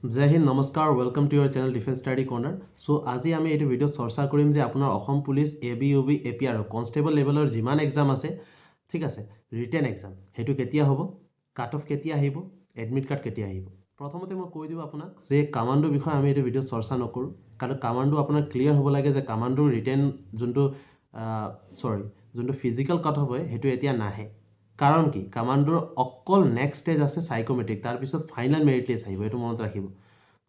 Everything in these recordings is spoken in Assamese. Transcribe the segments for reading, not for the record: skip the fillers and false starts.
জয় হিন্দ নমস্কাৰ welcome to your channel defence study corner. So' আজি আমি এইটো ভিডিঅ'ত চৰ্চা কৰিম যে আপোনাৰ Assam police ABUB APR constable লেভেলৰ যিমান এক্সাম আছে, ঠিক আছে, ৰিটেন এক্সাম সেইটো কেতিয়া হ'ব, কাট অফ কেতিয়া আহিব, এডমিট কাৰ্ড কেতিয়া আহিব। প্ৰথমতে মই কৈ দিওঁ আপোনাক যে কামাণ্ডোৰ বিষয়ে আমি এইটো ভিডিঅ'ত চৰ্চা নকৰোঁ, কাৰণ কামাণ্ডো আপোনাৰ ক্লিয়াৰ হ'ব লাগে যে কামাণ্ডোৰ ৰিটেন যোনটো ফিজিকেল কাট অফ হয় সেইটো এতিয়া নাহে। কাৰণ কি, কামাণ্ডোৰ অকল নেক্সট ষ্টেজ আছে সাইকোমেট্ৰিক, তাৰপিছত ফাইনেল মেৰিট লিষ্ট আহিব, এইটো মনত ৰাখিব।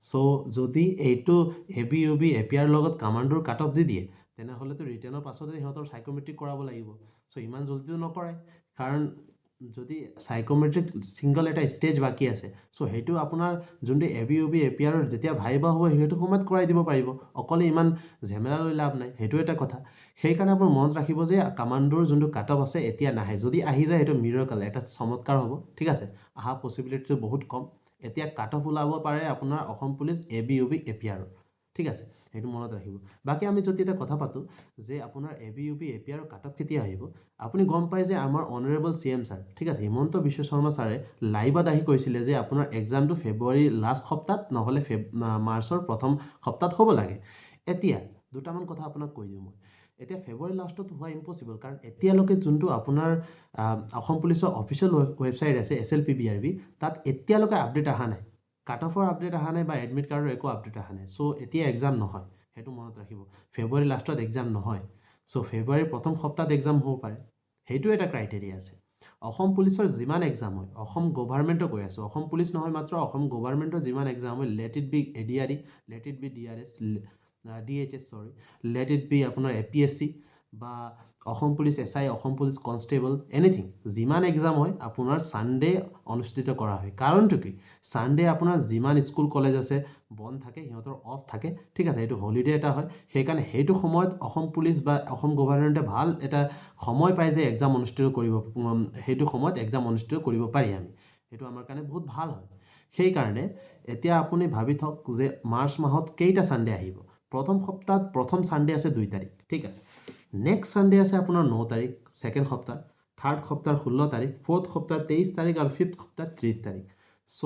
চ' যদি এইটো ABUB APR লগত কামাণ্ডোৰ কাট অফ দি দিয়ে তেনেহ'লেতো ৰিটেনৰ পাছতে সিহঁতৰ সাইকোমেট্ৰিক কৰাব লাগিব। চ' ইমান জল্দিও নকৰাই, কাৰণ যদি সাইকোমেট্ৰিক ছিংগল এটা ষ্টেজ বাকী আছে, চ' সেইটো আপোনাৰ যোনটো ABUB APR যেতিয়া ভাইবা হ'ব সেইটো সময়ত কৰাই দিব পাৰিব, অকলে ইমান ঝেমেলা লৈ লাভ নাই, সেইটো এটা কথা। সেইকাৰণে আপুনি মনত ৰাখিব যে কামাণ্ডোৰ যোনটো কাট অফ আছে এতিয়া নাহে, যদি আহি যায় সেইটো মিৰাকল, এটা চমৎকাৰ হ'ব, ঠিক আছে। অহা পচিবিলিটিটো বহুত কম। এতিয়া কাট অফ ওলাব পাৰে আপোনাৰ অসম পুলিচ ABUB APR, ঠিক আছে, সেইটো মনত ৰাখিব। বাকী আমি যদি এটা কথা পাতোঁ যে আপোনাৰ ABUB APR কাট অফ কেতিয়া আহিব, আপুনি গম পায় যে আমাৰ অনাৰেবল CM ছাৰ, ঠিক আছে, হিমন্ত বিশ্ব শৰ্মা ছাৰে লাইভত আহি কৈছিলে যে আপোনাৰ এক্সামটো ফেব্ৰুৱাৰীৰ লাষ্ট সপ্তাহত নহ'লে মাৰ্চৰ প্ৰথম সপ্তাহত হ'ব লাগে। এতিয়া দুটামান কথা আপোনাক কৈ দিওঁ মই। এতিয়া ফেব্ৰুৱাৰী লাষ্টত হোৱা ইম্পচিবল, কাৰণ এতিয়ালৈকে যোনটো আপোনাৰ অসম পুলিচৰ অফিচিয়েল ৱেবছাইট আছে SLPBRB, তাত এতিয়ালৈকে আপডেট অহা নাই, কাট অফৰ আপডেট অহা নাই বা এডমিট কাৰ্ডৰ একো আপডেট অহা নাই। চ' এতিয়া এক্সাম নহয়, সেইটো মনত ৰাখিব। ফেব্ৰুৱাৰী লাষ্টত এক্সাম নহয়, চ' ফেব্ৰুৱাৰীৰ প্ৰথম সপ্তাহত এক্সাম হ'ব পাৰে, সেইটো এটা ক্ৰাইটেৰিয়া আছে। অসম পুলিচৰ যিমান এক্সাম হয়, অসম গভাৰ্ণমেণ্টক কৈ আছোঁ, অসম পুলিচ নহয় মাত্ৰ, অসম গভাৰ্ণমেণ্টৰ যিমান এক্সাম হয়, let it be ADRE, let it be DRS, DHS, let it be আপোনাৰ APSC বা Assam police SI, Assam police constable, anything, যিমান এক্সাম হয় আপোনাৰ ছানডে অনুষ্ঠিত কৰা হয়। কাৰণটো কি, ছানডে আপোনাৰ যিমান স্কুল কলেজ আছে বন্ধ থাকে, সিহঁতৰ অফ থাকে, ঠিক আছে, এইটো হলিডে এটা হয়। সেইকাৰণে সেইটো সময়ত অসম পুলিচ বা অসম গভাৰ্ণমেণ্টে ভাল এটা সময় পায় যে এক্সাম অনুষ্ঠিত কৰিব, সেইটো সময়ত এক্সাম অনুষ্ঠিত কৰিব পাৰি আমি, সেইটো আমাৰ কাৰণে বহুত ভাল হয়। সেইকাৰণে এতিয়া আপুনি ভাবি থওক যে মাৰ্চ মাহত কেইটা ছানডে আহিব। প্ৰথম সপ্তাহত প্ৰথম ছানডে আছে 2 তাৰিখ, ঠিক আছে। নেক্সট ছানডে আছে আপোনাৰ 9 তাৰিখ, ছেকেণ্ড সপ্তাহ, থাৰ্ড সপ্তাহ 16 তাৰিখ, ফ'ৰ্থ সপ্তাহ 23 তাৰিখ আৰু ফিফ্থ সপ্তাহ 30 তাৰিখ। So'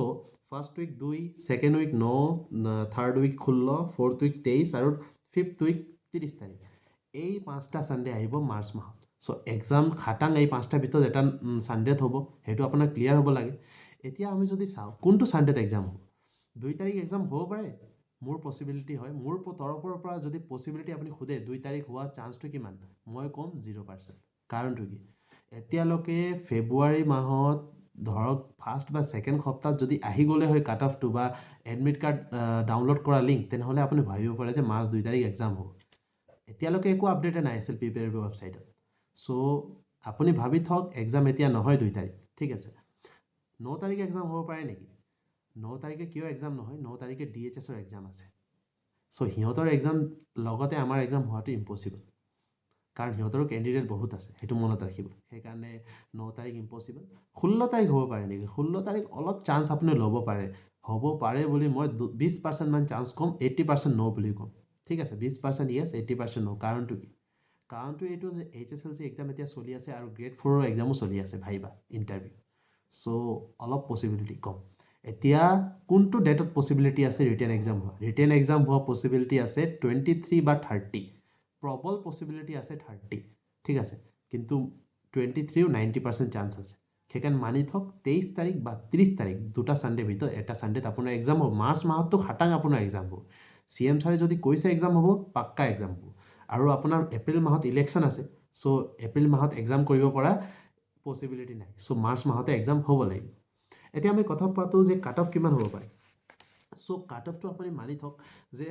first week 2, second week 9, third week 16, fourth week 23 আৰু ফিফ্থ উইক 30 তাৰিখ। এই 5টা ছানডে আহিব মাৰ্চ মাহত। চ' এক্সাম খাটাং এই 5টাৰ ভিতৰত এটা ছানডেত হ'ব, সেইটো আপোনাৰ ক্লিয়াৰ হ'ব লাগে। এতিয়া আমি যদি চাওঁ কোনটো ছানডেত এক্সাম হ'ব, 2 তাৰিখ এক্সাম হ'ব পাৰে, মোৰ পচিবিলিটি হয়, মোৰ তৰফৰ পৰা যদি পচিবিলিটি আপুনি সোধে 2 তাৰিখ হোৱা চান্সটো কিমান, মই ক'ম 0%। কাৰণটো কি, এতিয়ালৈকে ফেব্ৰুৱাৰী মাহত ধৰক ফাৰ্ষ্ট বা ছেকেণ্ড সপ্তাহত যদি আহি গ'লে হয় কাট অফটো বা এডমিট কাৰ্ড ডাউনলোড কৰা লিংক, তেনেহ'লে আপুনি ভাবিব পাৰে যে মাৰ্চ 2 তাৰিখ এক্সাম হ'ব। এতিয়ালৈকে একো আপডেটে নাই SLPBRB ৱেবছাইটত। চ' আপুনি ভাবি থওক এক্সাম এতিয়া নহয় 2 তাৰিখ, ঠিক আছে। 9 তাৰিখে এক্সাম হ'ব পাৰে নেকি? 9 তাৰিখে কিয় এক্সাম নহয়, 9 তাৰিখে DHSৰ এক্সাম আছে। চ' সিহঁতৰ এক্সাম লগতে আমাৰ এক্সাম হোৱাটো ইম্পচিবল, কাৰণ সিহঁতৰো কেণ্ডিডেট বহুত আছে, সেইটো মনত ৰাখিব। সেইকাৰণে 9 তাৰিখ ইম্পচিবল। 16 তাৰিখ হ'ব পাৰে নেকি? 16 তাৰিখ অলপ চান্স আপুনি ল'ব পাৰে, হ'ব পাৰে বুলি মই 20% মান চান্স ক'ম, 80% ন' বুলি ক'ম, ঠিক আছে। 20% য়েছ, 80% ন'। কাৰণটো কি, কাৰণটো এইটো যে HSLC এক্সাম এতিয়া চলি আছে আৰু গ্ৰেড 4ৰ এক্সামো চলি আছে, ভাইবা ইণ্টাৰভিউ। চ' অলপ পচিবিলিটি কম। এতিয়া কোনটো ডেটত পচিবিলিটি আছে ৰিটেন এক্সাম হোৱা? ৰিটেন এক্সাম হোৱা পচিবিলিটি আছে 23 বা 30, প্ৰবল পচিবিলিটি আছে 30, ঠিক আছে, কিন্তু 23ও 90% চান্স আছে। সেইকাৰণে মানি থওক 23 তাৰিখ বা 30 তাৰিখ, দুটা ছানডে ভিতৰত এটা ছানডেত আপোনাৰ এক্সাম হ'ব। মাৰ্চ মাহততো খাটাং আপোনাৰ এক্সাম হ'ব। CM ছাৰে যদি কৈছে এক্সাম হ'ব, পাক্কা এক্সাম হ'ব। আৰু আপোনাৰ এপ্ৰিল মাহত ইলেকশ্যন আছে, চ' এপ্ৰিল মাহত এক্সাম কৰিব পৰা পচিবিলিটি নাই, চ' মাৰ্চ মাহতে এক্সাম হ'ব লাগিব। এতিয়া আমি কথা পাতোঁ যে কাট অফ কিমান হ'ব পাৰে। চ' কাট অফটো আপুনি মানি থওক যে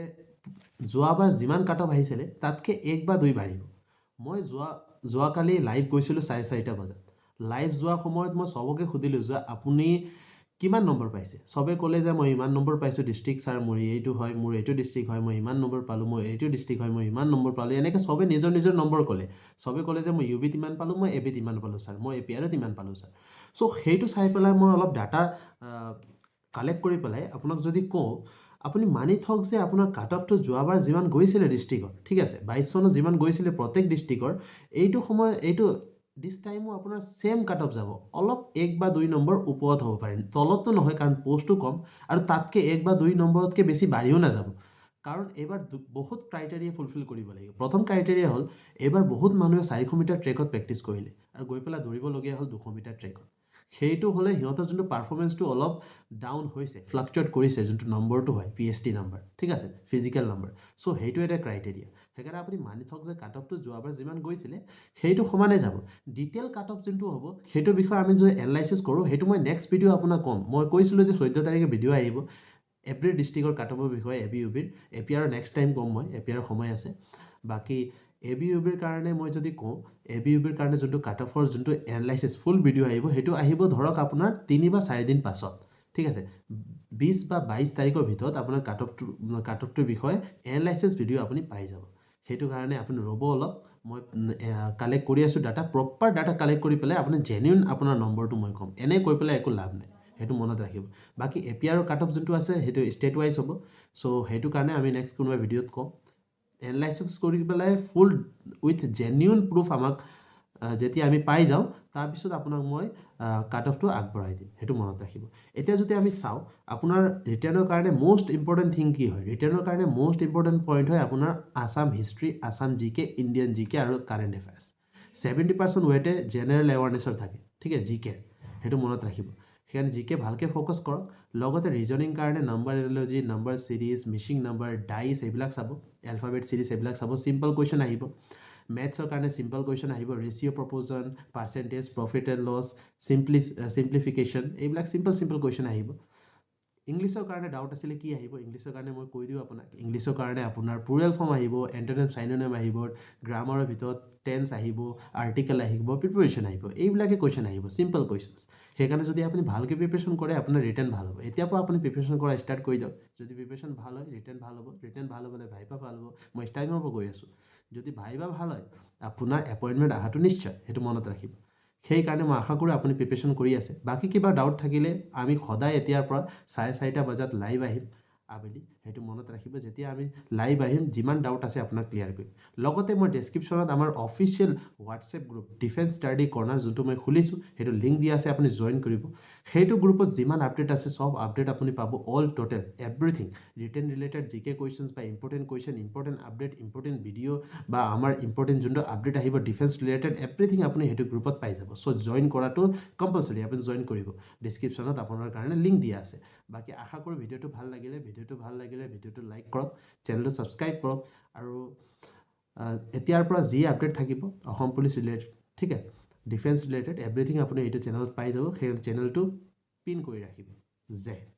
যোৱাবাৰ যিমান কাট অফ আহিছিলে তাতকৈ 1 বা 2 বাঢ়িব। মই যোৱাকালি লাইভ গৈছিলোঁ 4:30 বজাত। লাইভ যোৱাৰ সময়ত মই চবকে সুধিলোঁ যে আপুনি কিমান নম্বৰ পাইছে। চবে ক'লে যে মই ইমান নম্বৰ পাইছোঁ, ডিষ্ট্ৰিক্ট ছাৰ মোৰ এইটো হয়, মোৰ এইটো ডিষ্ট্ৰিক্ট হয়, মই ইমান নম্বৰ পালোঁ, মই এইটো ডিষ্ট্ৰিক্ট হয়, মই ইমান নম্বৰ পালোঁ, এনেকৈ চবে নিজৰ নিজৰ নম্বৰ ক'লে। চবে ক'লে যে মই UBত ইমান পালোঁ, মই ABত ইমান পালোঁ ছাৰ, মই APRত ইমান পালোঁ ছাৰ। চ' সেইটো চাই পেলাই মই অলপ ডাটা কালেক্ট কৰি পেলাই আপোনাক যদি কওঁ, আপুনি মানি থওক যে আপোনাৰ কাট অফটো যোৱাবাৰ যিমান গৈছিলে ডিষ্ট্ৰিক্টৰ, ঠিক আছে, 22 চনত যিমান গৈছিলে প্ৰত্যেক ডিষ্ট্ৰিক্টৰ, এইটো দিছ টাইমো আপোনাৰ ছেম কাট অফ যাব, অলপ 1 বা 2 নম্বৰ ওপৰত হ'ব পাৰে, তলততো নহয় কাৰণ পষ্টটো কম, আৰু তাতকৈ 1 বা 2 নম্বৰতকৈ বেছি বাঢ়িও নাযাব। কাৰণ এইবাৰ বহুত ক্ৰাইটেৰিয়া ফুলফিল কৰিব লাগিব। প্ৰথম ক্ৰাইটেৰিয়া হ'ল এইবাৰ বহুত মানুহে 400 মিটাৰ ট্ৰেকত প্ৰেক্টিছ কৰিলে আৰু গৈ পেলাই দৌৰিবলগীয়া হ'ল 200 মিটাৰ ট্ৰেকত। সেইটো হ'লে সিহঁতৰ যোনটো পাৰফৰ্মেঞ্চটো অলপ ডাউন হৈছে, ফ্লাকচুৱেট কৰিছে, যোনটো নম্বৰটো হয় PST নম্বৰ, ঠিক আছে, ফিজিকেল নম্বৰ। চ' সেইটো এটা ক্ৰাইটেৰিয়া। সেইকাৰণে আপুনি মানি থওক যে কাট অফটো যোৱাবাৰ যিমান গৈছিলে সেইটো সমানে যাব। ডিটেইল কাট অফ যোনটো হ'ব সেইটো বিষয়ে আমি যদি এনালাইচিছ কৰোঁ, সেইটো মই নেক্সট ভিডিঅ' আপোনাক ক'ম। মই কৈছিলোঁ যে 14 তাৰিখে ভিডিঅ' আহিব এভৰি ডিষ্ট্ৰিক্টৰ কাট অফৰ বিষয়ে, ABUBৰ। APR নেক্সট টাইম ক'ম মই, APR সময় আছে। বাকী ABUBৰ কাৰণে মই যদি কওঁ, ABUBৰ কাৰণে যোনটো কাট অফৰ যোনটো এনালাইচিছ ফুল ভিডিঅ' আহিব, সেইটো আহিব ধৰক আপোনাৰ 3 বা 4 দিন পাছত, ঠিক আছে। 20 বা 22 তাৰিখৰ ভিতৰত আপোনাৰ কাট অফটোৰ বিষয়ে এনালাইচিছ ভিডিঅ' আপুনি পাই যাব। সেইটো কাৰণে আপুনি ৰ'ব অলপ, মই কালেক্ট কৰি আছোঁ ডাটা, প্ৰপাৰ ডাটা কালেক্ট কৰি পেলাই আপুনি জেনুইন আপোনাৰ নম্বৰটো মই ক'ম। এনেই কৈ পেলাই একো লাভ নাই, সেইটো মনত ৰাখিব। বাকী APR কাট অফ যোনটো আছে সেইটো ষ্টেট ৱাইজ হ'ব। চ' সেইটো কাৰণে আমি নেক্সট কোনোবা ভিডিঅ'ত ক'ম। এনালাইচিছ কৰি পেলাই ফুল উইথ জেনুইন প্ৰুফ আমাক যেতিয়া আমি পাই যাওঁ, তাৰপিছত আপোনাক মই কাট অফটো আগবঢ়াই দিম, সেইটো মনত ৰাখিব। এতিয়া যদি আমি চাওঁ আপোনাৰ ৰিটেনৰ কাৰণে মষ্ট ইম্পৰ্টেণ্ট থিং কি হয়, ৰিটেনৰ কাৰণে মষ্ট ইম্পৰ্টেণ্ট পইণ্ট হয় আপোনাৰ Assam history, Assam GK, Indian GK আৰু কাৰেণ্ট এফেয়াৰ্ছ। 70% ৱেইটে জেনেৰেল এৱাৰনেছৰ থাকে, ঠিক আছে, GK, সেইটো মনত ৰাখিব। সেইকাৰণে GK ভালকৈ ফ'কাছ কৰক। লগতে ৰিজনিং কাৰণে number analogy, number series, missing number, dice এইবিলাক চাব, এলফাবেট চিৰিজ এইবিলাক চাব, চিম্পল কুৱেশ্যন আহিব। মেথছৰ কাৰণে চিম্পল কুৱেশ্যন আহিব, ratio' proportion, percentage, profit and loss, simplification, এইবিলাক চিম্পল কুৱেশ্যন আহিব। ইংলিছৰ কাৰণে ডাউট আছিলে কি আহিব, ইংলিছৰ কাৰণে মই কৈ দিওঁ আপোনাক। ইংলিছৰ কাৰণে আপোনাৰ প্লুৰেল ফৰ্ম আহিব, এণ্টনিম চাইনোনিম আহিব, গ্ৰামাৰৰ ভিতৰত টেন্স আহিব, আৰ্টিকেল আহিব, প্ৰিপ'জিশ্যন আহিব, এইবিলাকে কুৱেশ্যন আহিব, চিম্পল কুৱেশ্যনছ। সেইকাৰণে যদি আপুনি ভালকৈ প্ৰিপেৰেশ্যন কৰে আপোনাৰ ৰিটেন ভাল হ'ব। এতিয়াৰ পৰা আপুনি প্ৰিপেৰেশ্যন কৰা ষ্টাৰ্ট কৰি দিয়ক। যদি প্ৰিপেৰেশ্যন ভাল হয় ৰিটেন ভাল হ'ব, ৰিটেন ভাল হ'লে ভাইবা ভাল হ'ব। মই ষ্টাৰ্টিঙৰ পৰা কৈ আছোঁ, যদি ভাইবা ভাল হয় আপোনাৰ এপইণ্টমেণ্ট অহাটো নিশ্চয়, সেইটো মনত ৰাখিব। সেইকাৰণে মই আশা কৰোঁ আপুনি প্ৰিপেৰেশ্যন কৰি আছে। বাকী কিবা ডাউট থাকিলে আমি সদায় এতিয়াৰ পৰা 4:30 বজাত লাইভ আহিম আবেলি, সেইটো মনত ৰাখিব। যেতিয়া আমি লাইভ আহিম যিমান ডাউট আছে আপোনাক ক্লিয়াৰ কৰিম। লগতে মই ডেছক্ৰিপশ্যনত আমাৰ official WhatsApp group defence study corner যোনটো মই খুলিছোঁ, সেইটো লিংক দিয়া আছে, আপুনি জইন কৰিব। সেইটো গ্ৰুপত যিমান আপডেট আছে চব আপডেট আপুনি পাব, all total everything written related GK questions বা important question, important update, important video' বা আমাৰ ইম্পৰ্টেণ্ট যোনটো আপডেট আহিব ডিফেন্স ৰিলেটেড, এভৰিথিং আপুনি সেইটো গ্ৰুপত পাই যাব। চ' জইন কৰাটো কম্পালচৰি, আপুনি জইন কৰিব। ডিছক্ৰিপশ্যনত আপোনাৰ কাৰণে লিংক দিয়া আছে। বাকী আশা কৰোঁ ভিডিঅ'টো ভাল লাগিলে ভিডিঅ'টো লাইক কৰক, চেনেলটো ছাবস্ক্ৰাইব কৰক, আৰু এতিয়াৰ পৰা যি আপডেট থাকিব অসম পুলিচ ৰিলেটেড, ঠিক আছে, ডিফেন্স ৰিলেটেড এভৰিথিং আপুনি এইটো চেনেলত পাই যাব। সেই চেনেলটো পিন কৰি ৰাখিব। জয় হিন্দ।